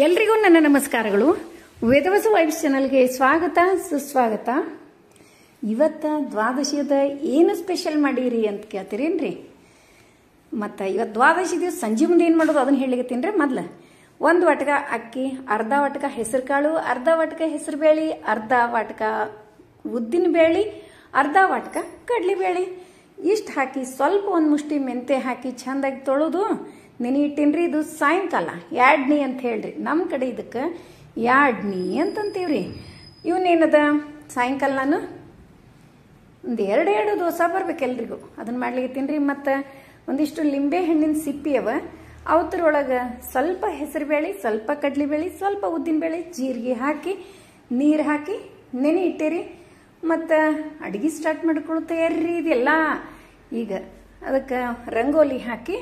ಎಲ್ರಿಗೂ ನನ್ನ ನಮಸ್ಕಾರಗಳು. ವೇದವಸು ವೈಬ್ಸ್ ಚಾನಲ್ಗೆ ಸ್ವಾಗತ ಸುಸ್ವಾಗತ. ಇವತ್ತ ದ್ವಾದಶಿಯದ ಏನು ಸ್ಪೆಷಲ್ ಮಾಡಿರಿ ಅಂತ ಕೇಳ್ತೀರೇನ್ರಿ? ಮತ್ತು ಇವತ್ತು ದ್ವಾದಶಿ ದಿವಸ ಸಂಜೆ ಮುಂದೆ ಏನು ಮಾಡೋದು ಅದನ್ನ ಹೇಳಿಗತ್ತೀನ್ರಿ. ಮೊದ್ಲು 1 ವಾಟಕ ಅಕ್ಕಿ, ಅರ್ಧ ವಾಟಕ ಹೆಸರು ಕಾಳು, ಅರ್ಧ ವಾಟಕ ಹೆಸರು ಬೇಳೆ, ಅರ್ಧ ವಾಟಕ ಉದ್ದಿನ ಬೇಳೆ, ಅರ್ಧ ವಾಟಕ ಕಡ್ಲಿ ಬೇಳೆ ಇಷ್ಟು ಹಾಕಿ ಸ್ವಲ್ಪ ಒಂದು ಮುಷ್ಟಿ ಮೆಂತೆ ಹಾಕಿ ಚಂದಾಗಿ ತೊಳೆದು ನೆನೆ ಇಟ್ಟಿನ್ರಿ. ಇದು ಸಾಯಂಕಾಲ ಯಾಡ್ನಿ ಅಂತ ಹೇಳ್ರಿ. ನಮ್ಮ ಕಡೆ ಇದಕ್ಕೆ ಯಾಡ್ನಿ ಅಂತಂತೀವ್ರಿ. ಇವನೇನದ ಸಾಯಂಕಾಲ ನಾನು ಒಂದು ಎರಡು ದೋಸೆ ಬರ್ಬೇಕೆಲ್ರಿಗೂ ಅದನ್ನ ಮಾಡ್ಲಿಕತ್ತೀನಿ. ಮತ್ತು ಒಂದಿಷ್ಟು ಲಿಂಬೆ ಹಣ್ಣಿನ ಸಿಪ್ಪಿ ಅವ, ಅವತ್ರೊಳಗೆ ಸ್ವಲ್ಪ ಹೆಸರುಬೇಳೆ, ಸ್ವಲ್ಪ ಕಡ್ಲಿಬೇಳೆ, ಸ್ವಲ್ಪ ಉದ್ದಿನಬೇಳೆ, ಜೀರಿಗೆ ಹಾಕಿ ನೀರು ಹಾಕಿ ನೆನೆ ಇಟ್ಟೇರಿ. ಮತ್ತು ಅಡುಗೆ ಸ್ಟಾರ್ಟ್ ಮಾಡ್ಕೊಳ್ಳೋ ತಯಾರಿ ಇದೆಲ್ಲ. ಈಗ ಅದಕ್ಕೆ ರಂಗೋಲಿ ಹಾಕಿ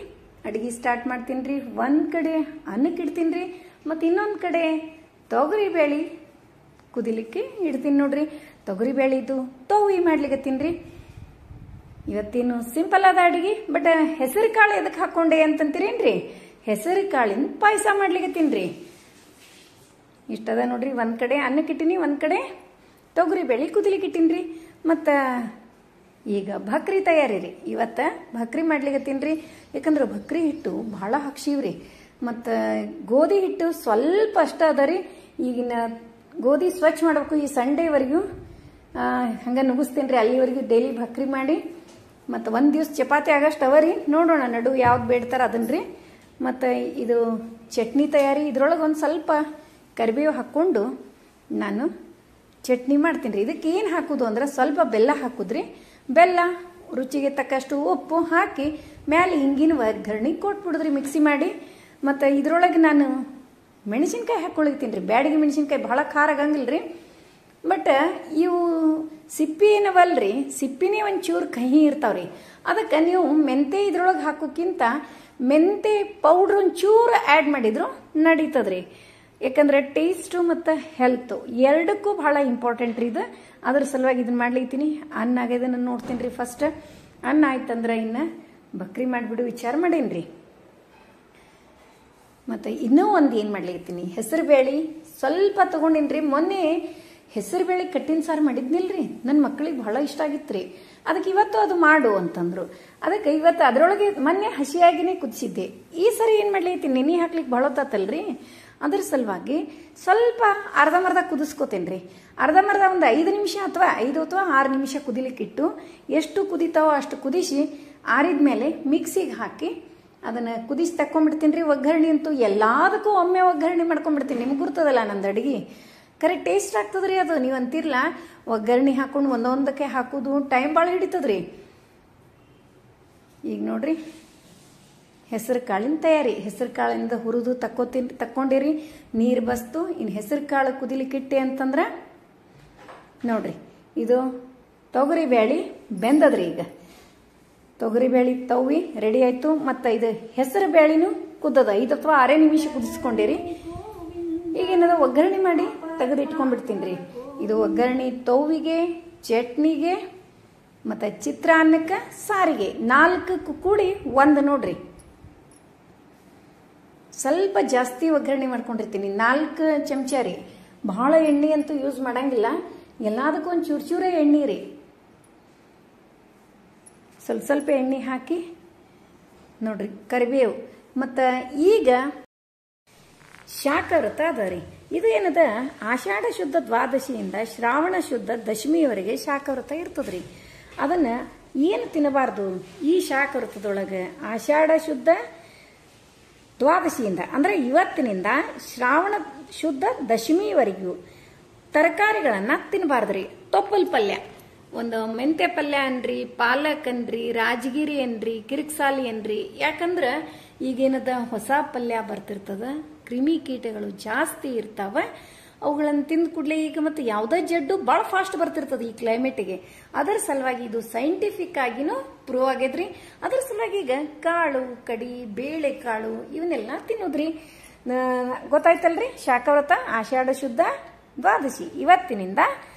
ಅಡುಗೆ ಸ್ಟಾರ್ಟ್ ಮಾಡ್ತೀನಿ ರೀ. ಒಂದು ಕಡೆ ಅನ್ನಕ್ಕೆ ಇಡ್ತೀನಿ ರೀ, ಮತ್ತು ಇನ್ನೊಂದು ಕಡೆ ತೊಗರಿ ಬೇಳೆ ಕುದಿಲಿಕ್ಕೆ ಇಡ್ತೀನಿ ನೋಡ್ರಿ. ತೊಗರಿ ಬೇಳೆದು ತೋವಿ ಮಾಡ್ಲಿಕತ್ತೀನಿ ರೀ. ಇವತ್ತೇನು ಸಿಂಪಲ್ ಆದ ಅಡುಗೆ, ಬಟ್ ಹೆಸರು ಕಾಳು ಎದಕ್ಕೆ ಹಾಕೊಂಡೆ ಅಂತಂತೀರೇನ್ರಿ? ಹೆಸರು ಕಾಳಿನ ಪಾಯಸ ಮಾಡ್ಲಿಕತ್ತೀನಿ ರೀ. ಇಷ್ಟದ ನೋಡ್ರಿ. ಒಂದು ಕಡೆ ಅನ್ನಕ್ಕೆ ಇಟ್ಟಿನಿ, ಒಂದು ಕಡೆ ತೊಗರಿ ಬೇಳೆ ಕುದಿಲಿಕ್ಕೆ ಇಟ್ಟಿನಿ ರೀ. ಮತ್ತು ಈಗ ಭಕ್ರಿ ತಯಾರಿ ರೀ. ಇವತ್ತು ಭಕ್ರಿ ಮಾಡ್ಲಿಕತ್ತೀನಿ ರೀ. ಯಾಕಂದ್ರೆ ಭಕ್ರಿ ಹಿಟ್ಟು ಭಾಳ ಹಾಕ್ಸಿವ್ರಿ. ಮತ್ತು ಗೋಧಿ ಹಿಟ್ಟು ಸ್ವಲ್ಪ ಅಷ್ಟ ಅದ ರೀ. ಈಗಿನ ಗೋಧಿ ಸ್ವಚ್ಛ ಮಾಡಬೇಕು. ಈ ಸಂಡೇವರೆಗೂ ಹಂಗೆ ನುಗ್ಗಿಸ್ತೀನಿ ರೀ. ಅಲ್ಲಿವರೆಗೂ ಡೈಲಿ ಭಕ್ರಿ ಮಾಡಿ ಮತ್ತು ಒಂದು ದಿವ್ಸ ಚಪಾತಿ ಆಗಷ್ಟು ಅವ ರೀ. ನೋಡೋಣ ನಡು ಯಾವ್ದು ಬೇಡ್ತಾರ ಅದನ್ನ ರೀ. ಮತ್ತು ಇದು ಚಟ್ನಿ ತಯಾರಿ. ಇದ್ರೊಳಗೆ ಒಂದು ಸ್ವಲ್ಪ ಕರಿಬೇವು ಹಾಕ್ಕೊಂಡು ನಾನು ಚಟ್ನಿ ಮಾಡ್ತೀನಿ ರೀ. ಇದಕ್ಕೆ ಏನು ಹಾಕೋದು ಅಂದ್ರೆ ಸ್ವಲ್ಪ ಬೆಲ್ಲ ಹಾಕುದ್ರಿ. ಬೆಲ್ಲ ರುಚಿಗೆ ತಕ್ಕಷ್ಟು ಉಪ್ಪು ಹಾಕಿ ಮ್ಯಾಲೆ ಹಿಂಗಿನ ಒಗ್ಗರಣೆ ಕೊಟ್ಬಿಡಿದ್ರಿ ಮಿಕ್ಸಿ ಮಾಡಿ. ಮತ್ತು ಇದ್ರೊಳಗೆ ನಾನು ಮೆಣಸಿನ್ಕಾಯಿ ಹಾಕ್ಕೊಳಿತೀನಿ ರೀ. ಬ್ಯಾಡಿಗೆ ಮೆಣಸಿನ್ಕಾಯಿ ಭಾಳ ಖಾರ ಆಗಂಗಿಲ್ಲ ರೀ. ಬಟ್ ಇವು ಸಿಪ್ಪಿ ಏನವಲ್ರಿ, ಸಿಪ್ಪಿನೇ ಒಂಚೂರು ಕಹಿ ಇರ್ತಾವ್ರಿ. ಅದಕ್ಕೆ ನೀವು ಮೆಂತೆ ಇದ್ರೊಳಗೆ ಹಾಕೋಕ್ಕಿಂತ ಮೆಂತೆ ಪೌಡ್ರ್ ಒಂಚೂರು ಆ್ಯಡ್ ಮಾಡಿದ್ರು ನಡೀತದ್ರಿ. ಯಾಕಂದ್ರೆ ಟೇಸ್ಟು ಮತ್ತು ಹೆಲ್ತು ಎರಡಕ್ಕೂ ಭಾಳ ಇಂಪಾರ್ಟೆಂಟ್ ರೀ ಇದು. ಅದ್ರ ಸಲುವಾಗಿ ಇದನ್ನ ಮಾಡ್ಲಿಕ್ತೀನಿ. ಅನ್ನ ಆಗ್ಯದನ್ನ ನೋಡ್ತೀನಿ ರೀ. ಫಸ್ಟ್ ಅನ್ನ ಆಯ್ತಂದ್ರೆ ಇನ್ನು ಬಕ್ರಿ ಮಾಡಿಬಿಡು ವಿಚಾರ ಮಾಡೇನಿ ರೀ. ಮತ್ತು ಇನ್ನೂ ಒಂದು ಏನು ಮಾಡ್ಲಿಕ್ತೀನಿ, ಹೆಸರು ಬೇಳೆ ಸ್ವಲ್ಪ ತೊಗೊಂಡಿನಿ ರೀ. ಮೊನ್ನೆ ಹೆಸರು ಬೇಳೆ ಕಟ್ಟಿನ ಸಾರು ಮಾಡಿದ್ನಿಲ್ಲ ರೀ. ನನ್ನ ಮಕ್ಕಳಿಗೆ ಭಾಳ ಇಷ್ಟ ಆಗಿತ್ತು ರೀ. ಅದಕ್ಕೆ ಇವತ್ತು ಅದು ಮಾಡು ಅಂತಂದ್ರು. ಅದಕ್ಕೆ ಇವತ್ತು ಅದರೊಳಗೆ ಮೊನ್ನೆ ಹಸಿಯಾಗಿನೇ ಕುದಿಸಿದ್ದೆ. ಈ ಸರಿ ಏನು ಮಾಡ್ಲಿಕ್ತೀನಿ, ನೆನೆ ಹಾಕ್ಲಿಕ್ಕೆ ಭಾಳ ಹೊತ್ತಾತಲ್ರಿ. ಅದ್ರ ಸಲುವಾಗಿ ಸ್ವಲ್ಪ ಅರ್ಧಂಬರ್ಧ ಕುದಿಸ್ಕೋತೇನೆ ರೀ. ಅರ್ಧಂಬರ್ಧ ಒಂದು 5 ನಿಮಿಷ ಅಥವಾ 6 ನಿಮಿಷ ಕುದಿಲಿಕ್ಕಿಟ್ಟು ಎಷ್ಟು ಕುದಿತಾವೋ ಅಷ್ಟು ಕುದಿಸಿ ಆರಿದ್ಮೇಲೆ ಮಿಕ್ಸಿಗೆ ಹಾಕಿ ಅದನ್ನು ಕುದಿಸಿ ತಕೊಂಡ್ಬಿಡ್ತೀನಿ ರೀ. ಒಗ್ಗರಣೆ ಅಂತೂ ಎಲ್ಲದಕ್ಕೂ ಒಮ್ಮೆ ಒಗ್ಗರಣೆ ಮಾಡ್ಕೊಂಡ್ಬಿಡ್ತೀನಿ. ನಿಮ್ಗೆ ಗುರ್ತದಲ್ಲ ನಂದು ಅಡುಗೆ ಕರೆಕ್ಟ್ ಟೇಸ್ಟ್ ಆಗ್ತದ್ರಿ. ಅದು ನೀವು ಅಂತಿರ್ಲ ಒಗ್ಗರಣೆ ಹಾಕೊಂಡು ಒಂದೊಂದಕ್ಕೆ ಹಾಕೋದು ಟೈಮ್ ಭಾಳ ಹಿಡಿತದ್ರಿ. ಈಗ ನೋಡ್ರಿ ಹೆಸರು ಕಾಳಿನ ತಯಾರಿ. ಹೆಸರು ಕಾಳಿಂದ ಹುರಿದು ತಕ್ಕೊಂಡಿರಿ. ನೀರು ಬಸ್ತು. ಇನ್ನು ಹೆಸರು ಕಾಳು ಕುದಿಲಿಕ್ಕಿಟ್ಟೆ ಅಂತಂದ್ರೆ ನೋಡ್ರಿ ಇದು ತೊಗರಿ ಬೇಳೆ ಬೆಂದದ್ರಿ. ಈಗ ತೊಗರಿ ಬೇಳೆ ತವ್ವಿ ರೆಡಿ ಆಯ್ತು. ಮತ್ತು ಇದು ಹೆಸರು ಬೇಳೆನೂ ಕುದ್ದದ 5 ಅಥವಾ 6 ನಿಮಿಷ ಕುದಿಸ್ಕೊಂಡಿರಿ. ಈಗೇನದ ಒಗ್ಗರಣೆ ಮಾಡಿ ತೆಗೆದು ಇಟ್ಕೊಂಡ್ಬಿಡ್ತೀನಿ ರೀ. ಇದು ಒಗ್ಗರಣೆ ತವ್ವಿಗೆ, ಚಟ್ನಿಗೆ ಮತ್ತು ಚಿತ್ರಾನ್ನಕ್ಕೆ, ಸಾರಿಗೆ 4ಕ್ಕೂ ಕೂಡಿ ಒಂದು ನೋಡ್ರಿ. ಸ್ವಲ್ಪ ಜಾಸ್ತಿ ಒಗ್ಗರಣೆ ಮಾಡ್ಕೊಂಡಿರ್ತೀನಿ. 4 ಚಮಚ ರೀ. ಭಾಳ ಎಣ್ಣೆ ಅಂತೂ ಯೂಸ್ ಮಾಡಂಗಿಲ್ಲ. ಎಲ್ಲದಕ್ಕೂ ಒಂದು ಚೂರೇ ಎಣ್ಣೆ ರೀ. ಸ್ವಲ್ಪ ಎಣ್ಣೆ ಹಾಕಿ ನೋಡ್ರಿ ಕರಿಬೇವು. ಮತ್ತು ಈಗ ಶಾಖ ವ್ರತ ಅದ ರೀ. ಇದು ಏನದ ಆಷಾಢ ಶುದ್ಧ ದ್ವಾದಶಿಯಿಂದ ಶ್ರಾವಣ ಶುದ್ಧ ದಶಮಿಯವರೆಗೆ ಶಾಖ ವ್ರತ ಇರ್ತದ್ರಿ. ಅದನ್ನ ಏನು ತಿನ್ನಬಾರ್ದು ಈ ಶಾಖ ವ್ರತದೊಳಗೆ? ಆಷಾಢ ಶುದ್ಧ ದ್ವಾದಶಿಯಿಂದ ಅಂದ್ರೆ ಇವತ್ತಿನಿಂದ ಶ್ರಾವಣ ಶುದ್ಧ ದಶಮಿವರೆಗೂ ತರಕಾರಿಗಳನ್ನು ತಿನ್ನಬಾರ್ದ್ರಿ. ತೊಪ್ಪಲ್ ಪಲ್ಯ, ಒಂದು ಮೆಂತೆ ಪಲ್ಯ ಅನ್ರಿ, ಪಾಲಕ್ ಅನ್ರಿ, ರಾಜಗಿರಿ ಅನ್ರಿ, ಕಿರಿಕ್ಸಾಲಿ ಅನ್ರಿ. ಯಾಕಂದ್ರೆ ಈಗೇನದ ಹೊಸ ಪಲ್ಯ ಬರ್ತಿರ್ತದ, ಕ್ರಿಮಿ ಕೀಟಗಳು ಜಾಸ್ತಿ ಇರ್ತಾವ. ಅವುಗಳನ್ನು ತಿಂದ ಕೂಡಲೇ ಈಗ ಮತ್ತು ಯಾವುದೇ ಜಡ್ಡು ಭಾಳ ಫಾಸ್ಟ್ ಬರ್ತಿರ್ತದೆ ಈ ಕ್ಲೈಮೇಟಿಗೆ. ಅದರ ಸಲುವಾಗಿ ಇದು ಸೈಂಟಿಫಿಕ್ ಆಗಿನೂ ಪ್ರೂವ್ ಆಗೈತ್ರಿ. ಅದ್ರ ಸಲುವಾಗಿ ಈಗ ಕಾಳು ಕಡಿ, ಬೇಳೆ ಕಾಳು ಇವನ್ನೆಲ್ಲ ತಿನ್ನೋದ್ರಿ. ಗೊತ್ತಾಯ್ತಲ್ರಿ? ಶಾಖವ್ರತ ಆಷಾಢ ಶುದ್ಧ ದ್ವಾದಶಿ ಇವತ್ತಿನಿಂದ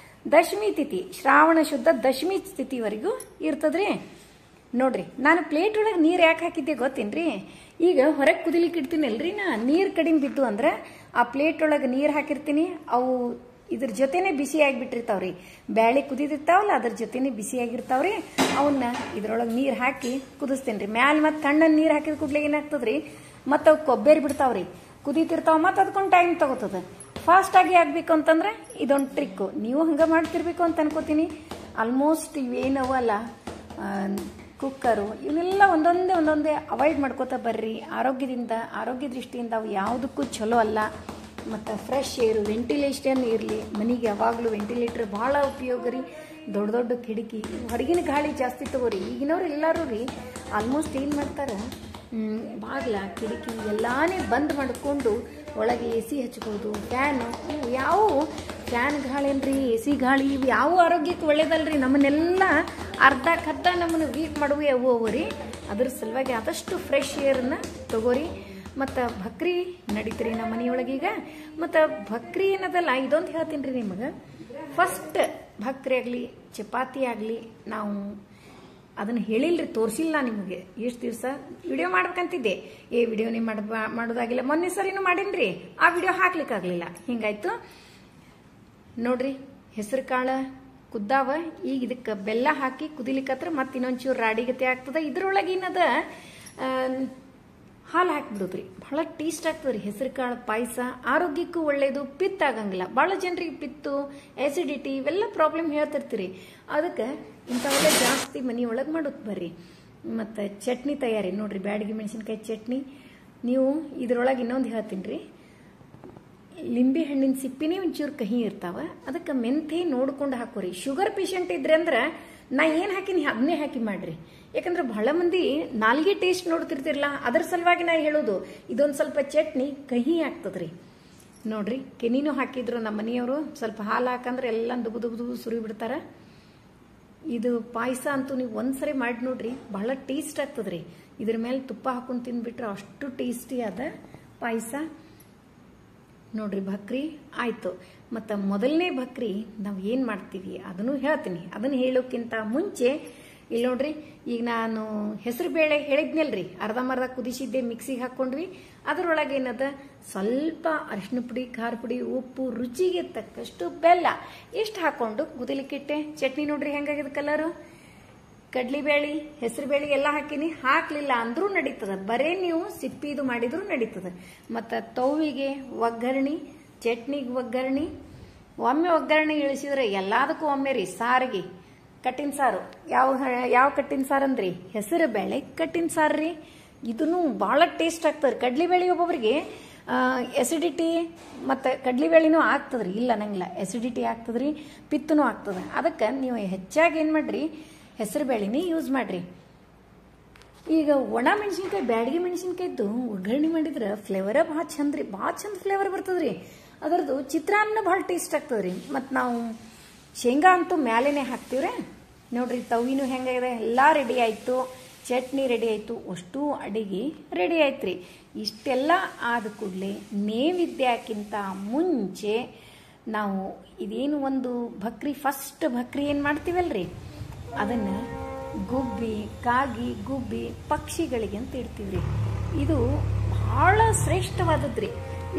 ದಶಮಿ ತಿಥಿ, ಶ್ರಾವಣ ಶುದ್ಧ ದಶಮಿ ತಿಥಿವರೆಗೂ ಇರ್ತದ್ರಿ. ನೋಡ್ರಿ ನಾನು ಪ್ಲೇಟ್ ಒಳಗೆ ನೀರು ಯಾಕೆ ಹಾಕಿದ್ದೆ ಗೊತ್ತೇನ್ರಿ? ಈಗ ಹೊರಗೆ ಕುದಿಲಿಕ್ಕೆ ಇಡ್ತೀನಲ್ರಿ ನಾ, ನೀರು ಕಡಿಮೆ ಬಿದ್ದು ಅಂದ್ರೆ ಆ ಪ್ಲೇಟ್ ಒಳಗೆ ನೀರು ಹಾಕಿರ್ತೀನಿ, ಅವು ಇದ್ರ ಜೊತೆನೆ ಬಿಸಿ ಆಗಿಬಿಟ್ಟಿರ್ತಾವ್ರಿ. ಬ್ಯಾಳೆ ಕುದಿದಿರ್ತಾವಲ್ಲ ಅದ್ರ ಜೊತೆನೆ ಬಿಸಿ ಆಗಿರ್ತಾವ್ರಿ. ಅವನ್ನ ಇದ್ರೊಳಗೆ ನೀರು ಹಾಕಿ ಕುದಿಸ್ತೇನೆ ರೀ. ಮ್ಯಾಲ ಮತ್ತೆ ತಣ್ಣನ ನೀರು ಹಾಕಿದ ಕೂಡಲೇ ಏನಾಗ್ತದ್ರಿ, ಮತ್ತೆ ಅವು ಕೊಬ್ಬರಿ ಬಿಡ್ತಾವ್ರಿ, ಕುದೀತಿರ್ತಾವ, ಮತ್ತೆ ಅದಕ್ಕೊಂದು ಟೈಮ್ ತಗೋತದ. ಫಾಸ್ಟ್ ಆಗಿ ಆಗ್ಬೇಕು ಅಂತಂದ್ರೆ ಇದೊಂದು ಟ್ರಿಕ್. ನೀವು ಹಂಗ ಮಾಡ್ತಿರ್ಬೇಕು ಅಂತ ಅನ್ಕೋತೀನಿ. ಆಲ್ಮೋಸ್ಟ್ ಇವೇನವಲ್ಲ ಕುಕ್ಕರು ಇವನ್ನೆಲ್ಲ ಒಂದೊಂದೇ ಅವಾಯ್ಡ್ ಮಾಡ್ಕೋತಾ ಬರ್ರಿ. ಆರೋಗ್ಯ ದೃಷ್ಟಿಯಿಂದ ಅವು ಯಾವುದಕ್ಕೂ ಚಲೋ ಅಲ್ಲ. ಮತ್ತು ಫ್ರೆಶ್ ಏರು, ವೆಂಟಿಲೇಷನ್ ಇರಲಿ ಮನೆಗೆ. ಯಾವಾಗಲೂ ವೆಂಟಿಲೇಟರ್ ಭಾಳ ಉಪಯೋಗ ರೀ. ದೊಡ್ಡ ಕಿಟಕಿ, ಹೊರಗಿನ ಗಾಳಿ ಜಾಸ್ತಿ ತಗೋರಿ. ಈಗಿನವ್ರು ಎಲ್ಲರೂ ರೀ ಆಲ್ಮೋಸ್ಟ್ ಏನು ಮಾಡ್ತಾರೆ, ಬಾಗಿಲ ಕಿಟಕಿ ಎಲ್ಲಾನೇ ಬಂದ್ ಮಾಡಿಕೊಂಡು ಒಳಗೆ ಎ ಸಿ ಹಚ್ಬೋದು, ಫ್ಯಾನು. ಯಾವ ಫ್ಯಾನ್ ಗಾಳಿ ಅನ್ರಿ, ಎ ಸಿ ಗಾಳಿ ಇವು ಯಾವ ಆರೋಗ್ಯಕ್ಕೆ ಒಳ್ಳೇದಲ್ರಿ. ನಮ್ಮನ್ನೆಲ್ಲ ಅರ್ಧಕ್ಕರ್ಧ ನಮ್ಮನ್ನು ವೀಕ್ ಮಾಡುವೆ ಅವು ರೀ. ಅದ್ರ ಸಲುವಾಗಿ ಆದಷ್ಟು ಫ್ರೆಶ್ ಏರನ್ನ ತಗೋರಿ. ಮತ್ತು ಭಕ್ರಿ ನಡೀತೀರಿ ನಮ್ಮ ಮನೆಯೊಳಗೆ ಈಗ. ಮತ್ತು ಭಕ್ರಿ ಏನದಲ್ಲ, ಇದೊಂದು ಹೇಳ್ತೀನಿ ರೀ ನಿಮಗೆ. ಫಸ್ಟ್ ಭಕ್ರಿ ಆಗಲಿ ಚಪಾತಿ ಆಗಲಿ ನಾವು ಅದನ್ನು ಹೇಳಿಲ್ರಿ, ತೋರಿಸಿಲ್ಲ ನಿಮಗೆ. ಎಷ್ಟು ದಿವಸ ವಿಡಿಯೋ ಮಾಡ್ಬೇಕಂತಿದ್ದೆ, ವಿಡಿಯೋನೇ ಮಾಡೋದಾಗಿಲ್ಲ. ಮೊನ್ನೆ ಸರಿನೂ ಮಾಡೀನಿ, ಆ ವಿಡಿಯೋ ಹಾಕ್ಲಿಕ್ಕಾಗಲಿಲ್ಲ. ಹಿಂಗಾಯ್ತು ನೋಡ್ರಿ. ಹೆಸರು ಕಾಳು ಕುದ್ದಾವ. ಈಗ ಇದಕ್ಕೆ ಬೆಲ್ಲ ಹಾಕಿ ಕುದಿಲಿಕ್ಕತ್ರ ಮತ್ತೆ ಇನ್ನೊಂಚೂರು ರಾಡಿಗತೆ ಆಗ್ತದೆ. ಇದ್ರೊಳಗೆ ಏನದ ಹಾಲು ಹಾಕಿಬಿಡುದ್ರಿ, ಬಹಳ ಟೇಸ್ಟ್ ಆಗ್ತದ್ರಿ. ಹೆಸರು ಕಾಳು ಪಾಯಸ ಆರೋಗ್ಯಕ್ಕೂ ಒಳ್ಳೇದು, ಪಿತ್ತ ಆಗಂಗಿಲ್ಲ. ಭಾಳ ಜನರಿಗೆ ಪಿತ್ತು, ಆಸಿಡಿಟಿ ಇವೆಲ್ಲ ಪ್ರಾಬ್ಲಮ್ ಹೇಳ್ತಿರ್ತೀರಿ. ಅದಕ್ಕೆ ಇಂಥವೆಲ್ಲ ಜಾಸ್ತಿ ಮನೆಯೊಳಗೆ ಮಾಡೋದು ಬರ್ರಿ. ಮತ್ತು ಚಟ್ನಿ ತಯಾರಿ ನೋಡ್ರಿ, ಬ್ಯಾಡಗಿ ಮೆಣಸಿನ್ಕಾಯಿ ಚಟ್ನಿ. ನೀವು ಇದ್ರೊಳಗೆ ಇನ್ನೊಂದು ಹೇಳ್ತೀನಿ ರೀ, ಲಿಂಬೆ ಹಣ್ಣಿನ ಸಿಪ್ಪಿನೇ ಒಂಚೂರು ಕಹಿ ಇರ್ತಾವ, ಅದಕ್ಕೆ ಮೆಂತೆ ನೋಡ್ಕೊಂಡು ಹಾಕೋರಿ. ಶುಗರ್ ಪೇಷಂಟ್ ಇದ್ರೆ ಅಂದ್ರೆ ನಾ ಏನು ಹಾಕಿನಿ ಅದನ್ನೇ ಹಾಕಿ ಮಾಡ್ರಿ. ಯಾಕಂದ್ರೆ ಬಹಳ ಮಂದಿ ನಾಲ್ಗೆ ಟೇಸ್ಟ್ ನೋಡ್ತಿರ್ತಿರಲ್ಲ, ಅದ್ರ ಸಲುವಾಗಿ ನಾ ಹೇಳೋದು. ಇದೊಂದು ಸ್ವಲ್ಪ ಚಟ್ನಿ ಕಹಿ ಆಗ್ತದ್ರಿ ನೋಡ್ರಿ. ಕೆನಿನೂ ಹಾಕಿದ್ರು ನಮ್ಮ ಮನೆಯವರು. ಸ್ವಲ್ಪ ಹಾಲು ಹಾಕಂದ್ರೆ ಎಲ್ಲ ದುಬು ಸುರಿ ಬಿಡ್ತಾರ. ಇದು ಪಾಯಸ ಅಂತೂ ನೀವು ಒಂದ್ಸರಿ ಮಾಡಿ ನೋಡ್ರಿ, ಬಹಳ ಟೇಸ್ಟ್ ಆಗ್ತದ್ರಿ. ಇದ್ರ ಮೇಲೆ ತುಪ್ಪ ಹಾಕೊಂಡು ತಿಂದ್ಬಿಟ್ರೆ ಅಷ್ಟು ಟೇಸ್ಟಿ ಆದ ಪಾಯಸ ನೋಡ್ರಿ. ಭಕ್ರಿ ಆಯ್ತು. ಮತ್ತು ಮೊದಲನೇ ಭಕ್ರಿ ನಾವು ಏನು ಮಾಡ್ತೀವಿ ಅದನ್ನು ಹೇಳ್ತೀನಿ. ಅದನ್ನು ಹೇಳೋಕ್ಕಿಂತ ಮುಂಚೆ ಇಲ್ಲಿ ನೋಡ್ರಿ, ಈಗ ನಾನು ಹೆಸರು ಬೇಳೆ ಹೇಳಿದ್ನಲ್ರಿ, ಅರ್ಧಂಬರ್ಧ ಕುದಿಸಿದ್ದೆ, ಮಿಕ್ಸಿಗೆ ಹಾಕ್ಕೊಂಡ್ವಿ. ಅದರೊಳಗೆ ಏನದ ಸ್ವಲ್ಪ ಅರಿಶಿನ ಪುಡಿ, ಖಾರ ಪುಡಿ, ಉಪ್ಪು, ರುಚಿಗೆ ತಕ್ಕಷ್ಟು ಬೆಲ್ಲ ಇಷ್ಟು ಹಾಕ್ಕೊಂಡು ಕುದಿಲಿಕ್ಕಿಟ್ಟೆ. ಚಟ್ನಿ ನೋಡ್ರಿ ಹೆಂಗಾಗಿದೆ ಕಲರು. ಕಡ್ಲಿಬೇಳೆ, ಹೆಸರು ಬೇಳೆ ಎಲ್ಲ ಹಾಕಿನಿ. ಹಾಕ್ಲಿಲ್ಲ ಅಂದ್ರೂ ನಡೀತದ, ಬರೇ ನೀವು ಸಿಪ್ಪಿದು ಮಾಡಿದ್ರು ನಡೀತದ. ಮತ್ತು ತೌವಿಗೆ ಒಗ್ಗರಣೆ, ಚಟ್ನಿಗೆ ಒಗ್ಗರಣೆ. ಒಮ್ಮೆ ಒಗ್ಗರಣೆ ಇಳಿಸಿದ್ರೆ ಎಲ್ಲದಕ್ಕೂ ಒಮ್ಮೆ ರೀ. ಸಾರಿಗೆ ಕಟ್ಟಿನ ಸಾರು, ಯಾವ ಕಟ್ಟಿನ ಸಾರು ಅಂದ್ರಿ, ಹೆಸರು ಬೇಳೆ ಕಟ್ಟಿನ ಸಾರು ರೀ. ಇದನ್ನು ಭಾಳ ಟೇಸ್ಟ್ ಆಗ್ತದೆ. ಕಡ್ಲಿಬೇಳೆ ಒಬ್ಬೊಬ್ರಿಗೆ ಎಸಿಡಿಟಿ ಮತ್ತು ಕಡ್ಲಿಬೇಳೆನೂ ಆಗ್ತದ್ರಿ, ಇಲ್ಲ ನಂಗಿಲ್ಲ, ಎಸಿಡಿಟಿ ಆಗ್ತದ್ರಿ, ಪಿತ್ತನೂ ಆಗ್ತದೆ. ಅದಕ್ಕೆ ನೀವು ಹೆಚ್ಚಾಗಿ ಏನು ಮಾಡ್ರಿ, ಹೆಸರು ಬೇಳೆನೇ ಯೂಸ್ ಮಾಡ್ರಿ. ಈಗ ಒಣ ಮೆಣಸಿನ್ಕಾಯಿ, ಬ್ಯಾಡಗಿ ಮೆಣಸಿನ್ಕಾಯ್ದು ಒಗ್ಗರಣೆ ಮಾಡಿದ್ರೆ ಫ್ಲೇವರ ಭಾಳ ಚಂದ ರೀ, ಭಾಳ ಚಂದ ಫ್ಲೇವರ್ ಬರ್ತದ್ರಿ. ಅದರದ್ದು ಚಿತ್ರಾನ್ನ ಭಾಳ ಟೇಸ್ಟ್ ಆಗ್ತದ್ರಿ. ಮತ್ತು ನಾವು ಶೇಂಗಾ ಅಂತೂ ಮ್ಯಾಲೇನೆ ಹಾಕ್ತೀವ್ರಿ ನೋಡ್ರಿ. ತವಿನೂ ಹೆಂಗಾಗಿದೆ, ಎಲ್ಲ ರೆಡಿ ಆಯಿತು, ಚಟ್ನಿ ರೆಡಿ ಆಯಿತು, ಅಷ್ಟು ಅಡಿಗೆ ರೆಡಿ ಆಯ್ತು ರೀ. ಇಷ್ಟೆಲ್ಲ ಆದ ಕೂಡಲೇ ನೈವೇದ್ಯಕ್ಕಿಂತ ಮುಂಚೆ ನಾವು ಇದೇನು ಒಂದು ಭಕ್ರಿ, ಫಸ್ಟ್ ಭಕ್ರಿ ಏನು ಮಾಡ್ತೀವಲ್ರಿ, ಅದನ್ನು ಗುಬ್ಬಿ, ಕಾಗಿ, ಗುಬ್ಬಿ, ಪಕ್ಷಿಗಳಿಗೆ ಅಂತ ಇಡ್ತೀವ್ರಿ. ಇದು ಭಾಳ ಶ್ರೇಷ್ಠವಾದದ್ರಿ.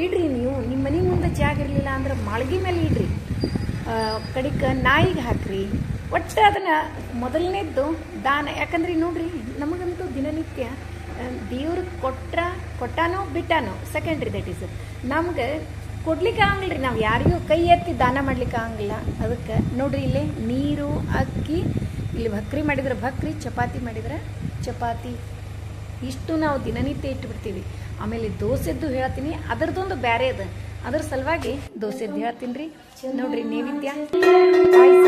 ಇಡ್ರಿ ನೀವು. ನಿಮ್ಮ ಮನೆ ಮುಂದೆ ಜಾಗ ಇರಲಿಲ್ಲ ಅಂದ್ರೆ ಮಾಳ್ಗಿ ಮೇಲೆ ಇಡ್ರಿ, ಕಡಿಕ ನಾಯಿಗೆ ಹಾಕ್ರಿ. ಒಟ್ಟು ಅದನ್ನು ಮೊದಲನೇದ್ದು ದಾನ. ಯಾಕಂದ್ರೆ ನೋಡ್ರಿ, ನಮಗಂತೂ ದಿನನಿತ್ಯ ದೇವ್ರಿಗೆ ಕೊಟ್ಟಾನೋ ಬಿಟ್ಟಾನೋ ಸೆಕೆಂಡ್ರಿ. ದಟ್ ಈಸ್ ನಮ್ಗೆ ಕೊಡ್ಲಿಕ್ಕೆ ಆಗಂಗಿಲ್ಲ ರೀ. ನಾವು ಯಾರಿಗೂ ಕೈ ಎತ್ತಿ ದಾನ ಮಾಡ್ಲಿಕ್ಕೆ ಆಗಂಗಿಲ್ಲ. ಅದಕ್ಕೆ ನೋಡ್ರಿ, ಇಲ್ಲೇ ನೀರು, ಅಕ್ಕಿ, ಇಲ್ಲಿ ಭಕ್ರಿ ಮಾಡಿದ್ರೆ ಭಕ್ರಿ, ಚಪಾತಿ ಮಾಡಿದ್ರೆ ಚಪಾತಿ, ಇಷ್ಟು ನಾವು ದಿನನಿತ್ಯ ಇಟ್ಬಿಡ್ತೀವಿ. ಆಮೇಲೆ ದೋಸೆದ್ದು ಹೇಳ್ತೀನಿ, ಅದರದೊಂದು ಬೇರೆ ಅದ, ಅದ್ರ ಸಲುವಾಗಿ ದೋಸೆದ್ದು ಹೇಳ್ತೀನಿ ರೀ. ನೋಡ್ರಿ, ನೈವೇದ್ಯ ಪಾಯಸ,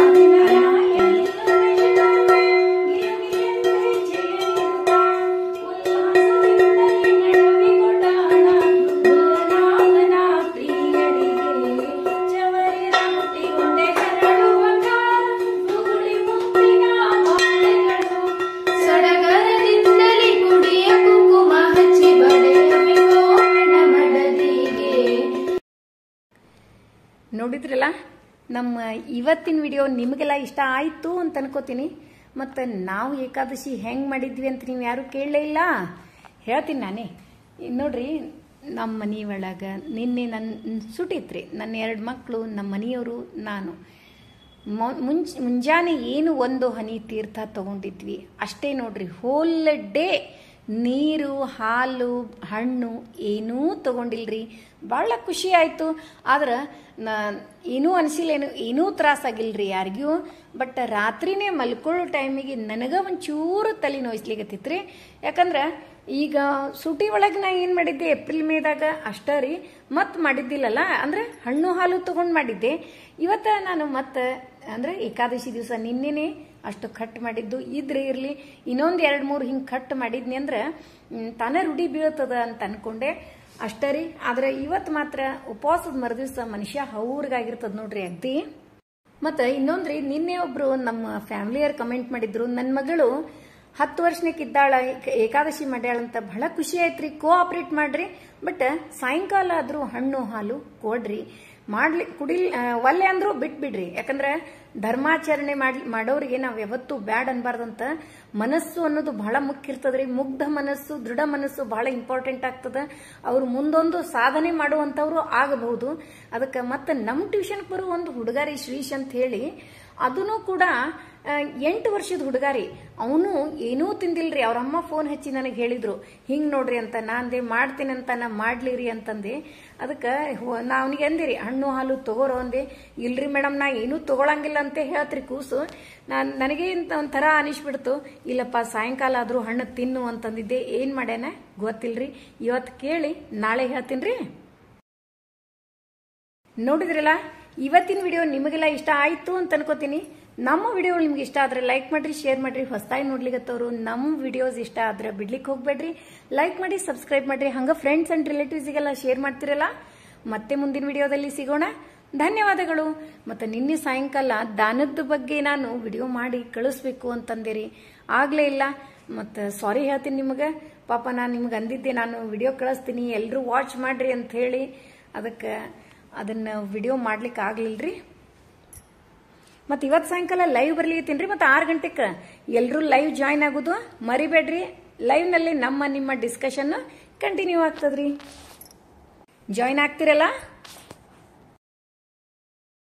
ನೋಡಿದ್ರಲ್ಲ. ನಮ್ಮ ಇವತ್ತಿನ ವಿಡಿಯೋ ನಿಮಗೆಲ್ಲ ಇಷ್ಟ ಆಯಿತು ಅಂತ ಅನ್ಕೋತೀನಿ. ಮತ್ತು ನಾವು ಏಕಾದಶಿ ಹೆಂಗೆ ಮಾಡಿದ್ವಿ ಅಂತ ನೀವು ಯಾರೂ ಕೇಳಲೇ ಇಲ್ಲ, ಹೇಳ್ತೀನಿ ನಾನೇ. ನೋಡ್ರಿ, ನಮ್ಮ ಮನೆ ಒಳಗೆ ನಿನ್ನೆ ನನ್ನ ಸುಟ್ಟಿತ್ರಿ. ನನ್ನ 2 ಮಕ್ಕಳು, ನಮ್ಮ ಮನೆಯವರು, ನಾನು ಮುಂಜಾನೆ ಏನು ಒಂದು ಹನಿ ತೀರ್ಥ ತಗೊಂಡಿದ್ವಿ ಅಷ್ಟೇ ನೋಡ್ರಿ. ಹೋಲ್ ಡೇ ನೀರು, ಹಾಲು, ಹಣ್ಣು ಏನೂ ತಗೊಂಡಿಲ್ರಿ. ಭಾಳ ಖುಷಿ ಆಯಿತು. ಆದ್ರೆ ಏನೂ ಅನಿಸಿಲ್ಲೇನು, ಏನೂ ತ್ರಾಸಾಗಿಲ್ರಿ ಯಾರಿಗೂ. ಬಟ್ ರಾತ್ರಿನೇ ಮಲ್ಕೊಳ್ಳೋ ಟೈಮಿಗೆ ನನಗೆ ಒಂಚೂರು ತಲೆ ನೋಯಿಸ್ಲಿಕತ್ತಿತ್ರಿ. ಯಾಕಂದ್ರೆ ಈಗ ಸೂಟಿ ಒಳಗೆ ನಾ ಏನು ಮಾಡಿದ್ದೆ, ಏಪ್ರಿಲ್ ಮೇದಾಗ ಅಷ್ಟೇ ರೀ, ಮತ್ತೆ ಮಾಡಿದ್ದಿಲ್ಲಲ್ಲ. ಅಂದ್ರೆ ಹಣ್ಣು ಹಾಲು ತಗೊಂಡು ಮಾಡಿದ್ದೆ. ಇವತ್ತು ನಾನು ಮತ್ತೆ ಅಂದ್ರೆ ಏಕಾದಶಿ ದಿವಸ ನಿನ್ನೆನೆ ಅಷ್ಟು ಕಟ್ ಮಾಡಿದ್ದು ಇದ್ರೆ ಇರಲಿ, ಇನ್ನೊಂದು 2-3 ಹಿಂಗೆ ಕಟ್ ಮಾಡಿದ್ನಿ ಅಂದ್ರೆ ತಾನೇ ರೂಢಿ ಬೀಳ್ತದ ಅಂತ ಅನ್ಕೊಂಡೆ ಅಷ್ಟೇ ರೀ. ಆದ್ರೆ ಇವತ್ತು ಮಾತ್ರ ಉಪವಾಸದ ಮರುದಿವ್ಸ ಮನುಷ್ಯ ಹೌರ್ಗಾಗಿರ್ತದ ನೋಡ್ರಿ ಅಗ್ದಿ. ಮತ್ತು ಇನ್ನೊಂದ್ರಿ, ನಿನ್ನೆ ಒಬ್ರು ನಮ್ಮ ಫ್ಯಾಮಿಲಿಯರ್ ಕಮೆಂಟ್ ಮಾಡಿದ್ರು, ನನ್ನ ಮಗಳು 10 ವರ್ಷನಕ್ಕಿದ್ದಾಳ, ಏಕಾದಶಿ ಮಾಡ್ಯಾಳಂತ. ಬಹಳ ಖುಷಿ ಆಯ್ತ್ರಿ. ಕೋಆಪರೇಟ್ ಮಾಡ್ರಿ, ಬಟ್ ಸಾಯಂಕಾಲ ಆದ್ರೂ ಹಣ್ಣು ಹಾಲು ಕೊಡ್ರಿ. ಒಲ್ಲೆ ಅಂದ್ರೂ ಬಿಟ್ಬಿಡ್ರಿ. ಯಾಕಂದ್ರೆ ಧರ್ಮಾಚರಣೆ ಮಾಡೋರಿಗೆ ನಾವು ಯಾವತ್ತೂ ಬ್ಯಾಡ್ ಅನ್ಬಾರ್ದಂತ. ಮನಸ್ಸು ಅನ್ನೋದು ಬಹಳ ಮುಖ್ಯ ಇರ್ತದ್ರಿ. ಮುಗ್ಧ ಮನಸ್ಸು, ದೃಢ ಮನಸ್ಸು ಬಹಳ ಇಂಪಾರ್ಟೆಂಟ್ ಆಗ್ತದ. ಅವ್ರು ಮುಂದೊಂದು ಸಾಧನೆ ಮಾಡುವಂತವ್ರು ಆಗಬಹುದು. ಅದಕ್ಕೆ ಮತ್ತೆ ನಮ್ಮ ಟ್ಯೂಷನ್ ಬರೋ ಒಂದು ಹುಡುಗಾರಿ ಶ್ರೀಶ್ ಅಂತ ಹೇಳಿ, ಅದನ್ನು ಕೂಡ 8 ವರ್ಷದ ಹುಡುಗಾರಿ. ಅವನು ಏನೂ ತಿಂದಿಲ್ರಿ. ಅವ್ರ ಅಮ್ಮ ಫೋನ್ ಹಚ್ಚಿ ನನಗೆ ಹೇಳಿದ್ರು, ಹಿಂಗ್ ನೋಡ್ರಿ ಅಂತ. ನಾಂದೆ ಮಾಡ್ತೀನಂತ, ನಾ ಮಾಡ್ಲಿರಿ ಅಂತಂದೆ. ಅದಕ್ಕೆ ನಾ ಅವನಿಗೆ ಅಂದಿರಿ, ಹಣ್ಣು ಹಾಲು ತಗೋರೋ ಅಂದೆ. ಇಲ್ರಿ ಮೇಡಮ್, ನಾ ಏನೂ ತಗೊಳಂಗಿಲ್ಲ ಅಂತ ಹೇಳ್ತ್ರಿ ಕೂಸು. ನನಗೆ ಒಂಥರ ಅನಿಸ್ಬಿಡ್ತು. ಇಲ್ಲಪ್ಪ, ಸಾಯಂಕಾಲ ಆದ್ರೂ ಹಣ್ಣು ತಿನ್ನು ಅಂತಂದಿದ್ದೆ. ಏನ್ ಮಾಡ್ಯಾನ ಗೊತ್ತಿಲ್ರಿ. ಇವತ್ತು ಕೇಳಿ ನಾಳೆ ಹೇಳ್ತೀನ್ರಿ. ನೋಡಿದ್ರಲ್ಲ, ಇವತ್ತಿನ ವಿಡಿಯೋ ನಿಮಗೆಲ್ಲ ಇಷ್ಟ ಆಯ್ತು ಅಂತ ಅನ್ಕೋತೀನಿ. ನಮ್ಮ ವಿಡಿಯೋ ನಿಮ್ಗೆ ಇಷ್ಟ ಆದ್ರೆ ಲೈಕ್ ಮಾಡ್ರಿ, ಶೇರ್ ಮಾಡ್ರಿ. ಹೊಸದಾಗಿ ನೋಡ್ಲಿಕ್ಕತ್ತವ್ರು ನಮ್ಮ ವಿಡಿಯೋಸ್ ಇಷ್ಟ ಆದ್ರೆ ಬಿಡ್ಲಿಕ್ಕೆ ಹೋಗ್ಬೇಡ್ರಿ. ಲೈಕ್ ಮಾಡಿ, ಸಬ್ಸ್ಕ್ರೈಬ್ ಮಾಡ್ರಿ. ಹಂಗ ಫ್ರೆಂಡ್ಸ್ ಅಂಡ್ ರಿಲೇಟಿವ್ಸ್ಗೆಲ್ಲ ಶೇರ್ ಮಾಡ್ತಿರಲ್ಲ. ಮತ್ತೆ ಮುಂದಿನ ವಿಡಿಯೋದಲ್ಲಿ ಸಿಗೋಣ. ಧನ್ಯವಾದಗಳು. ಮತ್ತೆ ನಿನ್ನೆ ಸಾಯಂಕಾಲ ದಾನದ ಬಗ್ಗೆ ನಾನು ವಿಡಿಯೋ ಮಾಡಿ ಕಳಿಸ್ಬೇಕು ಅಂತಂದಿರಿ, ಆಗ್ಲೇ ಇಲ್ಲ. ಮತ್ತೆ ಸಾರಿ ಹೇಳ್ತೀನಿ ನಿಮಗೆ. ಪಾಪ ನಾನು ನಿಮ್ಗೆ ಅಂದಿದ್ದೆ, ನಾನು ವಿಡಿಯೋ ಕಳಿಸ್ತೀನಿ, ಎಲ್ಲರೂ ವಾಚ್ ಮಾಡ್ರಿ ಅಂತ ಹೇಳಿ. ಅದಕ್ಕೆ ಅದನ್ನ ವಿಡಿಯೋ ಮಾಡ್ಲಿಕ್ಕೆ ಆಗ್ಲಿಲ್ರಿ. ಮತ್ತು ಇವತ್ತು ಸಾಯಂಕಾಲ ಲೈವ್ ಬರ್ಲಿತ್ತೀನಿ. ಮತ್ತು 6 ಗಂಟೆಗೆ ಎಲ್ಲರೂ ಲೈವ್ ಜಾಯ್ನ್ ಆಗೋದು ಮರಿಬೇಡ್ರಿ. ಲೈವ್ನಲ್ಲಿ ನಿಮ್ಮ ಡಿಸ್ಕಷನ್ ಕಂಟಿನ್ಯೂ ಆಗ್ತದ್ರಿ. ಜಾಯ್ನ್ ಆಗ್ತಿರಲ್ಲ.